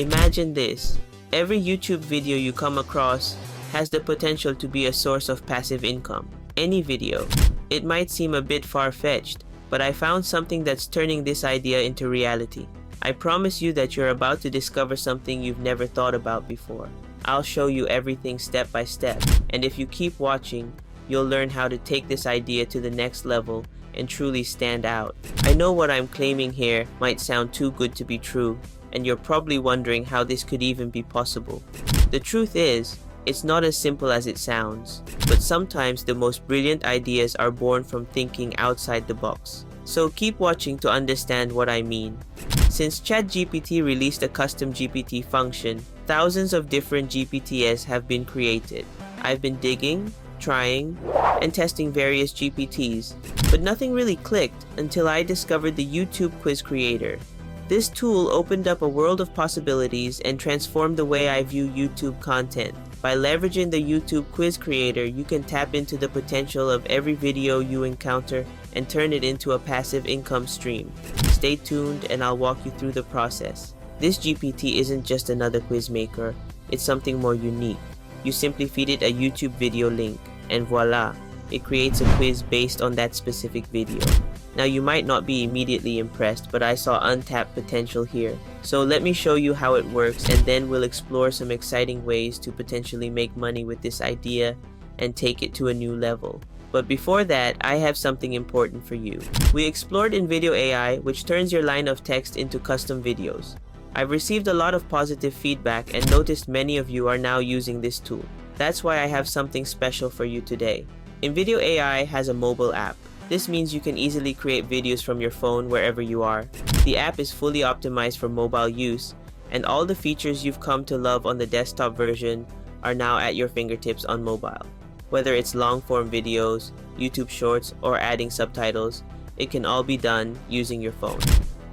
Imagine this. Every YouTube video you come across has the potential to be a source of passive income. Any video. It might seem a bit far-fetched, but I found something that's turning this idea into reality. I promise you that you're about to discover something you've never thought about before. I'll show you everything step by step, and if you keep watching, you'll learn how to take this idea to the next level and truly stand out. I know what I'm claiming here might sound too good to be true, and you're probably wondering how this could even be possible. The truth is, it's not as simple as it sounds, but sometimes the most brilliant ideas are born from thinking outside the box. So keep watching to understand what I mean. Since chat-gpt released a custom GPT function, thousands of different GPTs have been created. I've been digging, trying, and testing various GPTs, but nothing really clicked until I discovered the YouTube Quiz Creator. This tool opened up a world of possibilities and transformed the way I view YouTube content. By leveraging the YouTube Quiz Creator, you can tap into the potential of every video you encounter and turn it into a passive income stream. Stay tuned and I'll walk you through the process. This GPT isn't just another quiz maker, it's something more unique. You simply feed it a YouTube video link, and voila, it creates a quiz based on that specific video. Now you might not be immediately impressed, but I saw untapped potential here. So let me show you how it works, and then we'll explore some exciting ways to potentially make money with this idea and take it to a new level. But before that, I have something important for you. We explored InVideo AI, which turns your line of text into custom videos. I've received a lot of positive feedback and noticed many of you are now using this tool. That's why I have something special for you today. InVideo AI has a mobile app. This means you can easily create videos from your phone wherever you are. The app is fully optimized for mobile use, and all the features you've come to love on the desktop version are now at your fingertips on mobile. Whether it's long-form videos, YouTube Shorts, or adding subtitles, it can all be done using your phone.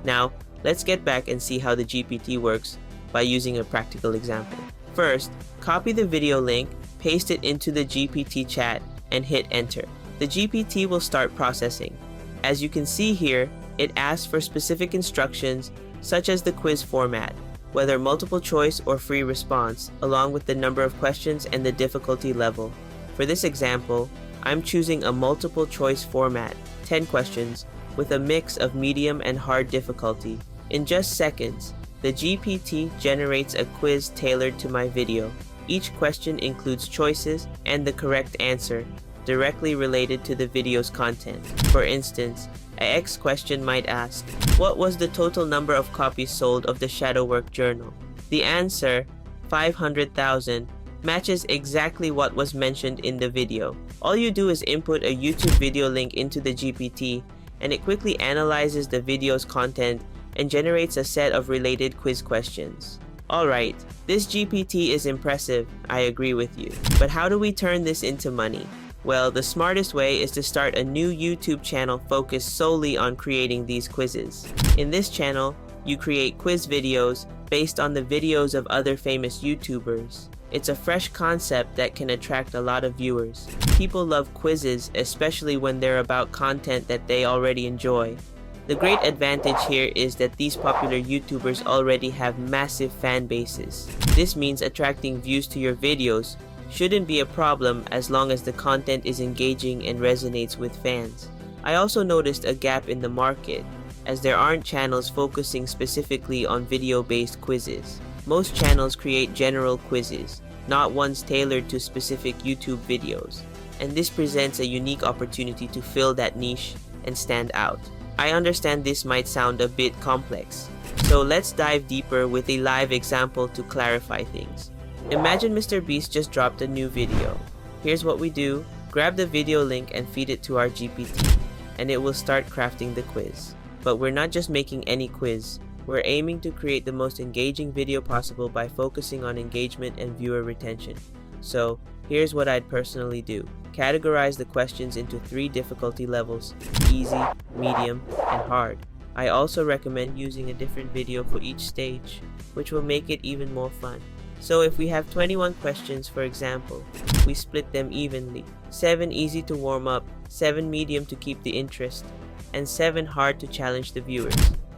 Now, let's get back and see how the GPT works by using a practical example. First, copy the video link, paste it into the GPT chat, and hit enter. The GPT will start processing. As you can see here, it asks for specific instructions such as the quiz format, whether multiple choice or free response, along with the number of questions and the difficulty level. For this example, I'm choosing a multiple choice format, 10 questions, with a mix of medium and hard difficulty. In just seconds, the GPT generates a quiz tailored to my video. Each question includes choices and the correct answer, directly related to the video's content. For instance, a X question might ask, what was the total number of copies sold of the Shadowwork Journal? The answer, 500,000, matches exactly what was mentioned in the video. All you do is input a YouTube video link into the GPT, and it quickly analyzes the video's content and generates a set of related quiz questions. Alright, this GPT is impressive, I agree with you. But how do we turn this into money? Well, the smartest way is to start a new YouTube channel focused solely on creating these quizzes. In this channel, you create quiz videos based on the videos of other famous YouTubers. It's a fresh concept that can attract a lot of viewers. People love quizzes, especially when they're about content that they already enjoy. The great advantage here is that these popular YouTubers already have massive fan bases. This means attracting views to your videos shouldn't be a problem as long as the content is engaging and resonates with fans. I also noticed a gap in the market, as there aren't channels focusing specifically on video-based quizzes. Most channels create general quizzes, not ones tailored to specific YouTube videos, and this presents a unique opportunity to fill that niche and stand out. I understand this might sound a bit complex, so let's dive deeper with a live example to clarify things. Imagine Mr. Beast just dropped a new video. Here's what we do. Grab the video link and feed it to our GPT, and it will start crafting the quiz. But we're not just making any quiz. We're aiming to create the most engaging video possible by focusing on engagement and viewer retention. So, here's what I'd personally do. Categorize the questions into 3 difficulty levels: easy, medium, and hard. I also recommend using a different video for each stage, which will make it even more fun. So if we have 21 questions, for example, we split them evenly. 7 easy to warm up, 7 medium to keep the interest, and 7 hard to challenge the viewers.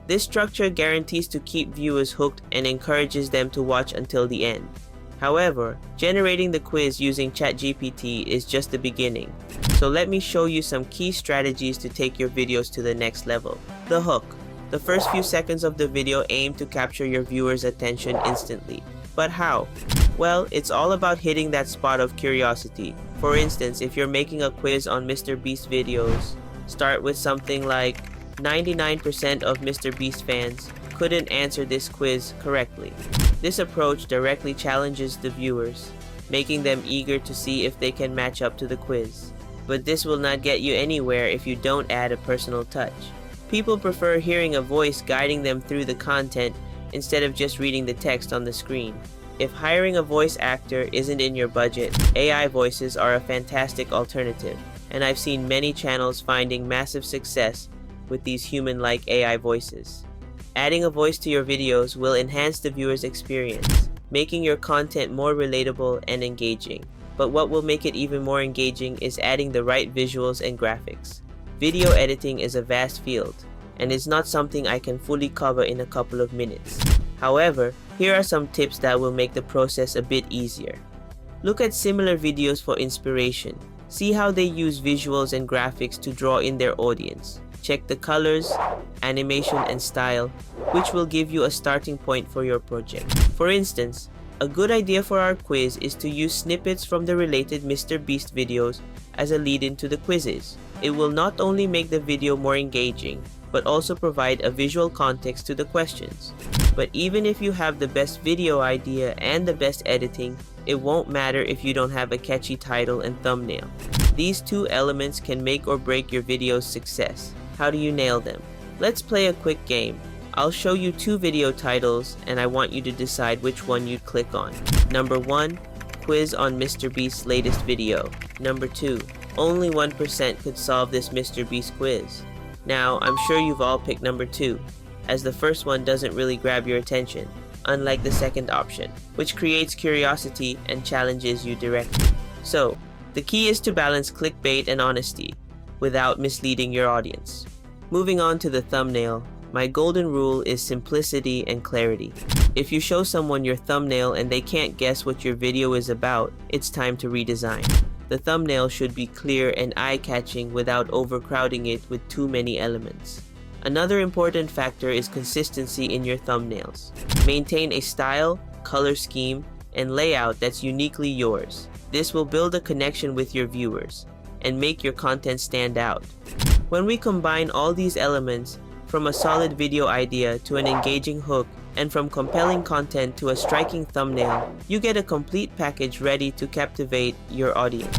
This structure guarantees to keep viewers hooked and encourages them to watch until the end. However, generating the quiz using chat-gpt is just the beginning. So let me show you some key strategies to take your videos to the next level. The hook. The first few seconds of the video aim to capture your viewers' attention instantly. But how? Well, it's all about hitting that spot of curiosity. For instance, if you're making a quiz on Mr. Beast videos, start with something like 99% of Mr. Beast fans couldn't answer this quiz correctly. This approach directly challenges the viewers, making them eager to see if they can match up to the quiz. But this will not get you anywhere if you don't add a personal touch. People prefer hearing a voice guiding them through the content instead of just reading the text on the screen. If hiring a voice actor isn't in your budget, AI voices are a fantastic alternative, and I've seen many channels finding massive success with these human-like AI voices. Adding a voice to your videos will enhance the viewer's experience, making your content more relatable and engaging. But what will make it even more engaging is adding the right visuals and graphics. Video editing is a vast field, and it's not something I can fully cover in a couple of minutes. However, here are some tips that will make the process a bit easier. Look at similar videos for inspiration. See how they use visuals and graphics to draw in their audience. Check the colors, animation, and style, which will give you a starting point for your project. For instance, a good idea for our quiz is to use snippets from the related Mr. Beast videos as a lead-in to the quizzes. It will not only make the video more engaging, but also provide a visual context to the questions. But even if you have the best video idea and the best editing, it won't matter if you don't have a catchy title and thumbnail. These two elements can make or break your video's success. How do you nail them? Let's play a quick game. I'll show you two video titles and I want you to decide which one you'd click on. Number 1, quiz on Mr. Beast's latest video. Number 2, only 1% could solve this Mr. Beast quiz. Now, I'm sure you've all picked number 2, as the first one doesn't really grab your attention, unlike the second option, which creates curiosity and challenges you directly. So, the key is to balance clickbait and honesty, without misleading your audience. Moving on to the thumbnail, my golden rule is simplicity and clarity. If you show someone your thumbnail and they can't guess what your video is about, it's time to redesign. The thumbnail should be clear and eye-catching without overcrowding it with too many elements. Another important factor is consistency in your thumbnails. Maintain a style, color scheme, and layout that's uniquely yours. This will build a connection with your viewers and make your content stand out. When we combine all these elements, from a solid video idea to an engaging hook, and from compelling content to a striking thumbnail, you get a complete package ready to captivate your audience.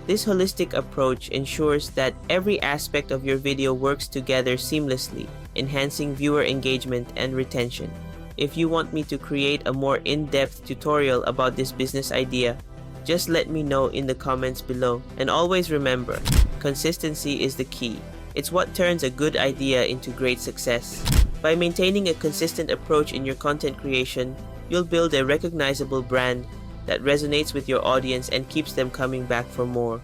This holistic approach ensures that every aspect of your video works together seamlessly, enhancing viewer engagement and retention. If you want me to create a more in-depth tutorial about this business idea, just let me know in the comments below. And always remember, consistency is the key. It's what turns a good idea into great success. By maintaining a consistent approach in your content creation, you'll build a recognizable brand that resonates with your audience and keeps them coming back for more.